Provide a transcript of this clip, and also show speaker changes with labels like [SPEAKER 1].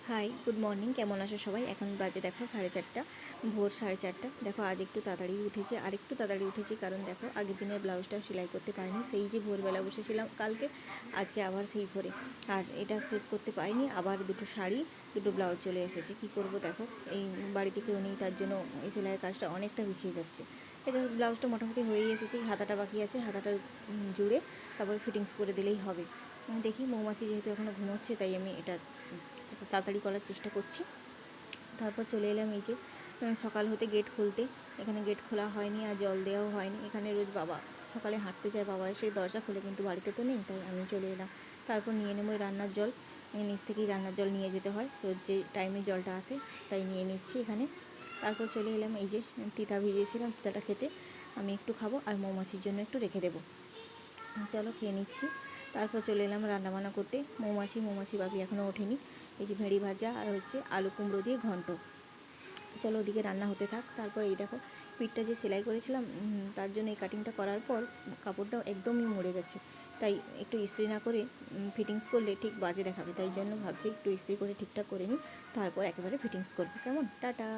[SPEAKER 1] High, good morning. কেমন আছো সবাই? এখন বাজে দেখো 4:30, ভোর 4:30। দেখো আজ একটু তাড়াতাড়ি উঠেছি, আর একটু তাড়াতাড়ি উঠেছি কারণ দেখো আগের দিনের ব্লাউজটাও সেলাই করতে পারিনি। সেই যে ভোরবেলা বসেছিলাম কালকে, আজকে আবার সেই ভোরে, আর এটা শেষ করতে পারিনি। আবার দুটো শাড়ি, দুটো ব্লাউজ চলে এসেছে। কি করব দেখো, এই বাড়িতে কেউ নেই, তার জন্য এই সেলাইয়ের কাজটা অনেকটা পিছিয়ে যাচ্ছে। এটা ব্লাউজটা মোটামুটি হয়েই এসেছে, হাতাটা বাকি আছে, হাতাটা জুড়ে তারপরে ফিটিংস করে দিলেই হবে। দেখি, মৌমাছি যেহেতু এখনও ঘুমোচ্ছে তাই আমি এটা তাড়াতাড়ি করার চেষ্টা করছি। তারপর চলে এলাম এই যে সকাল হতে গেট খুলতে। এখানে গেট খোলা হয়নি আর জল দেওয়াও হয়নি। এখানে রোজ বাবা সকালে হাঁটতে যায়, বাবা এসে দরজা খুলে, কিন্তু বাড়িতে তো নেই, তাই আমি চলে এলাম। তারপর নিয়ে নেবো রান্নার জল, নিচ থেকেই রান্নার জল নিয়ে যেতে হয়, রোজ যে টাইমে জলটা আসে তাই নিয়ে নিচ্ছি এখানে। তারপর চলে এলাম এই যে তিতা ভিজিয়েছিলাম, তিতাটা খেতে আমি একটু খাবো আর মৌমাছির জন্য একটু রেখে দেবো। চলো খেয়ে নিচ্ছি। তারপর চলে এলাম রান্নাবান্না করতে। মৌমাছি বাপি এখনও ওঠেনি। এই যে ভেড়ি ভাজা আর হচ্ছে আলু কুমড়ো দিয়ে ঘন্ট। চলো ওদিকে রান্না হতে থাক। তারপর এই দেখো, পিঠটা যে সেলাই করেছিলাম তার জন্য এই কাটিংটা করার পর কাপড়টা একদমই মরে গেছে। তাই একটু ইস্ত্রি না করে ফিটিংস করলে ঠিক বাজে দেখাবে, তাই জন্য ভাবছি একটু ইস্ত্রি করে ঠিকঠাক করে নিই, তারপর একেবারে ফিটিংস করবো। কেমন? টাটা।